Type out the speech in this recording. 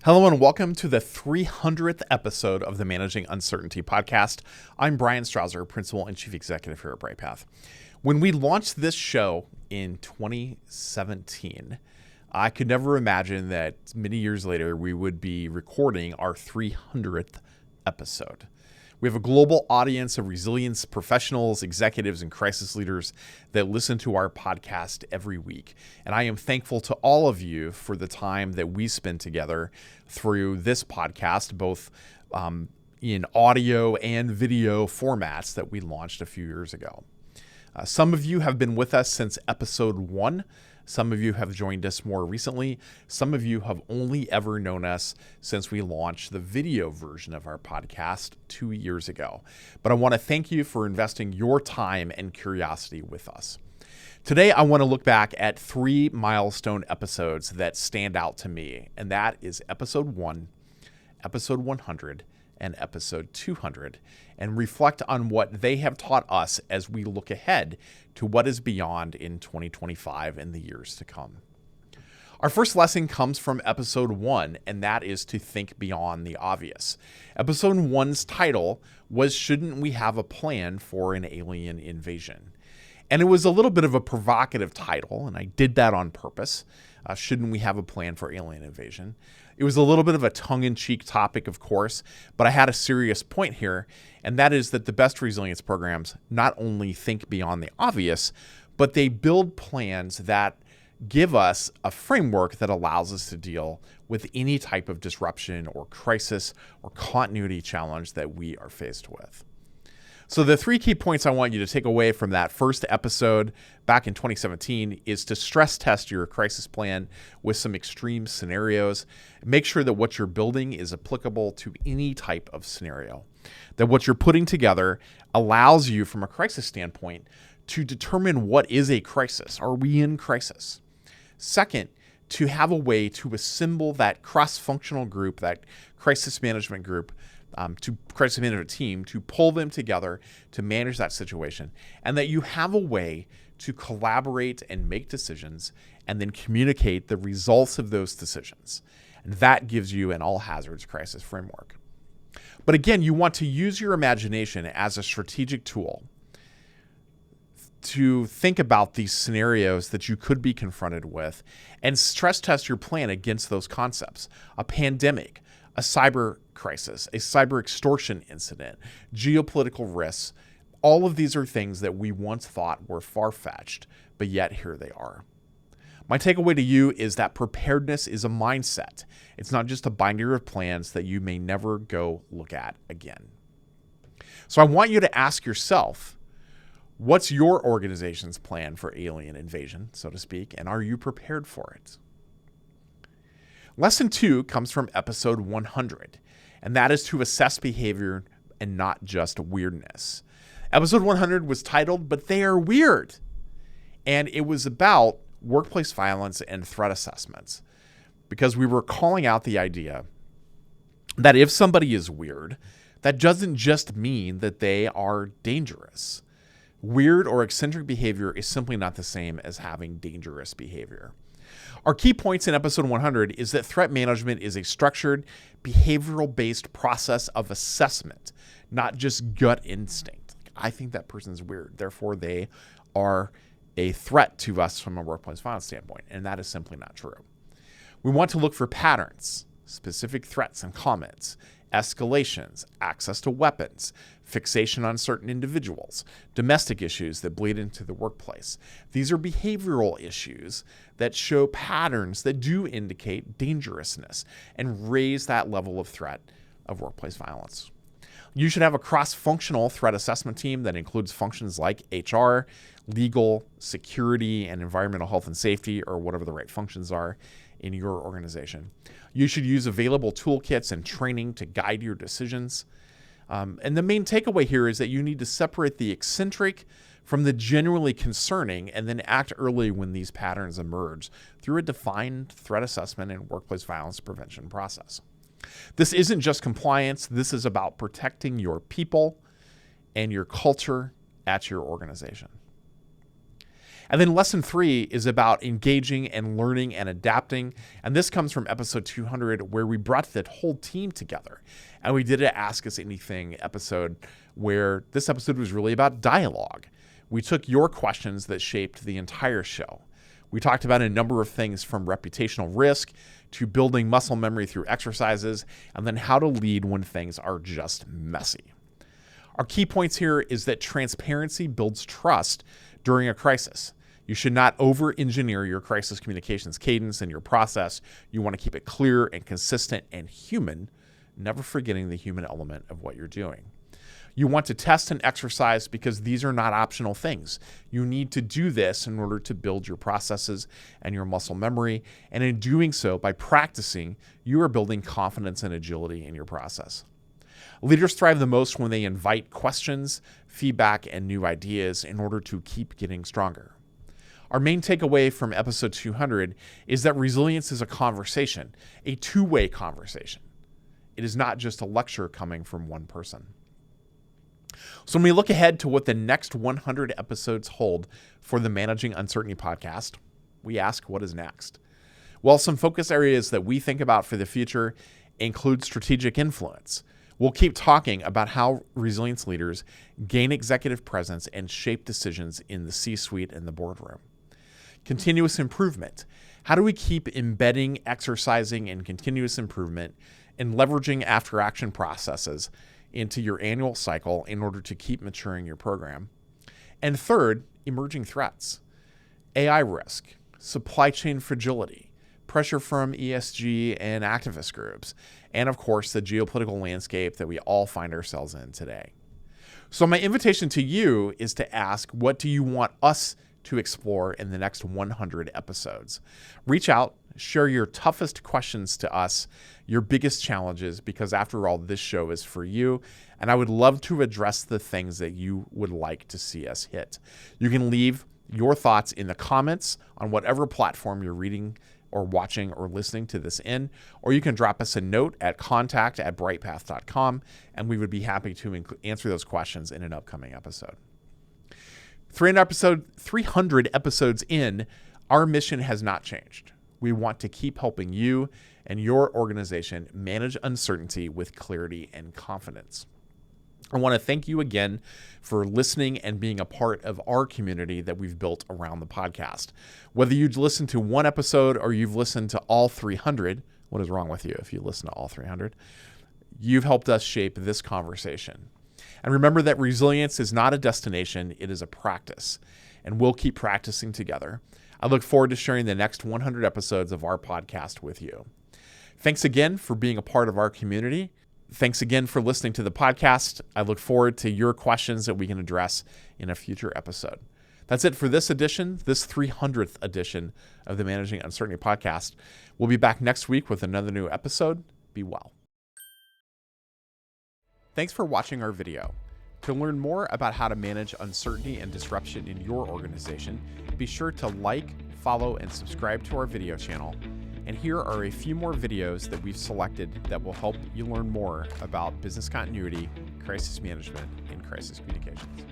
Hello and welcome to the 300th episode of the Managing Uncertainty podcast. I'm Bryan Strawser, Principal and Chief Executive here at Brightpath. When we launched this show in 2017, I could never imagine that many years later we would be recording our 300th episode. We have a global audience of resilience professionals, executives, and crisis leaders that listen to our podcast every week. And I am thankful to all of you for the time that we spend together through this podcast, both in audio and video formats that we launched a few years ago. Some of you have been with us since episode 1. Some of you have joined us more recently. Some of you have only ever known us since we launched the video version of our podcast 2 years ago. But I want to thank you for investing your time and curiosity with us. Today, I want to look back at 3 milestone episodes that stand out to me, and that is episode 1, episode 100, and episode 200, and reflect on what they have taught us as we look ahead to what is beyond in 2025 and the years to come. Our first lesson comes from episode 1, and that is to think beyond the obvious. Episode 1's title was Shouldn't We Have a Plan for an Alien Invasion? And it was a little bit of a provocative title, and I did that on purpose. Shouldn't we have a plan for alien invasion? It was a little bit of a tongue-in-cheek topic, of course, but I had a serious point here, and that is that the best resilience programs not only think beyond the obvious, but they build plans that give us a framework that allows us to deal with any type of disruption or crisis or continuity challenge that we are faced with. So the 3 key points I want you to take away from that first episode back in 2017 is to stress test your crisis plan with some extreme scenarios. Make sure that what you're building is applicable to any type of scenario. That what you're putting together allows you from a crisis standpoint to determine what is a crisis. Are we in crisis? Second, to have a way to assemble that cross-functional group, that crisis management group, to crisis management team, to pull them together to manage that situation, and that you have a way to collaborate and make decisions and then communicate the results of those decisions. And that gives you an all hazards crisis framework. But again, you want to use your imagination as a strategic tool to think about these scenarios that you could be confronted with and stress test your plan against those concepts. A pandemic, a cyber crisis, a cyber extortion incident, geopolitical risks. All of these are things that we once thought were far-fetched, but yet here they are. My takeaway to you is that preparedness is a mindset. It's not just a binder of plans that you may never go look at again. So I want you to ask yourself, what's your organization's plan for alien invasion, so to speak, and are you prepared for it? Lesson 2 comes from episode 100, and that is to assess behavior and not just weirdness. Episode 100 was titled, But They Are Weird, and it was about workplace violence and threat assessments, because we were calling out the idea that if somebody is weird, that doesn't just mean that they are dangerous. Weird or eccentric behavior is simply not the same as having dangerous behavior. Our key points in episode 100 is that threat management is a structured, behavioral-based process of assessment, not just gut instinct. I think that person's weird, therefore they are a threat to us from a workplace violence standpoint, and that is simply not true. We want to look for patterns, specific threats and comments, escalations, access to weapons, fixation on certain individuals, domestic issues that bleed into the workplace. These are behavioral issues that show patterns that do indicate dangerousness and raise that level of threat of workplace violence. You should have a cross-functional threat assessment team that includes functions like HR, legal, security, and environmental health and safety, or whatever the right functions are in your organization. You should use available toolkits and training to guide your decisions. And the main takeaway here is that you need to separate the eccentric from the genuinely concerning and then act early when these patterns emerge through a defined threat assessment and workplace violence prevention process. This isn't just compliance. This is about protecting your people and your culture at your organization. And then lesson 3 is about engaging and learning and adapting. And this comes from episode 200, where we brought the whole team together. And we did an Ask Us Anything episode, where this episode was really about dialogue. We took your questions that shaped the entire show. We talked about a number of things, from reputational risk to building muscle memory through exercises, and then how to lead when things are just messy. Our key points here is that transparency builds trust during a crisis. You should not over-engineer your crisis communications cadence and your process. You want to keep it clear and consistent and human, never forgetting the human element of what you're doing. You want to test and exercise because these are not optional things. You need to do this in order to build your processes and your muscle memory. And in doing so, by practicing, you are building confidence and agility in your process. Leaders thrive the most when they invite questions, feedback, and new ideas in order to keep getting stronger. Our main takeaway from episode 200 is that resilience is a conversation, a two-way conversation. It is not just a lecture coming from one person. So when we look ahead to what the next 100 episodes hold for the Managing Uncertainty podcast, we ask, what is next? Well, some focus areas that we think about for the future include strategic influence. We'll keep talking about how resilience leaders gain executive presence and shape decisions in the C-suite and the boardroom. Continuous improvement. How do we keep embedding, exercising, and continuous improvement and leveraging after-action processes into your annual cycle in order to keep maturing your program? And third, emerging threats. AI risk, supply chain fragility, pressure from ESG and activist groups, and of course, the geopolitical landscape that we all find ourselves in today. So my invitation to you is to ask, what do you want us to explore in the next 100 episodes? Reach out, share your toughest questions to us, your biggest challenges, because after all, this show is for you, and I would love to address the things that you would like to see us hit. You can leave your thoughts in the comments on whatever platform you're reading or watching or listening to this in, or you can drop us a note at contact@brightpath.com, and we would be happy to answer those questions in an upcoming episode. 300 episodes in, our mission has not changed. We want to keep helping you and your organization manage uncertainty with clarity and confidence. I want to thank you again for listening and being a part of our community that we've built around the podcast. Whether you've listened to one episode or you've listened to all 300, what is wrong with you if you listen to all 300? You've helped us shape this conversation. And remember that resilience is not a destination, it is a practice. And we'll keep practicing together. I look forward to sharing the next 100 episodes of our podcast with you. Thanks again for being a part of our community. Thanks again for listening to the podcast. I look forward to your questions that we can address in a future episode. That's it for this edition, this 300th edition of the Managing Uncertainty podcast. We'll be back next week with another new episode. Be well. Thanks for watching our video. To learn more about how to manage uncertainty and disruption in your organization, be sure to like, follow, and subscribe to our video channel. And here are a few more videos that we've selected that will help you learn more about business continuity, crisis management, and crisis communications.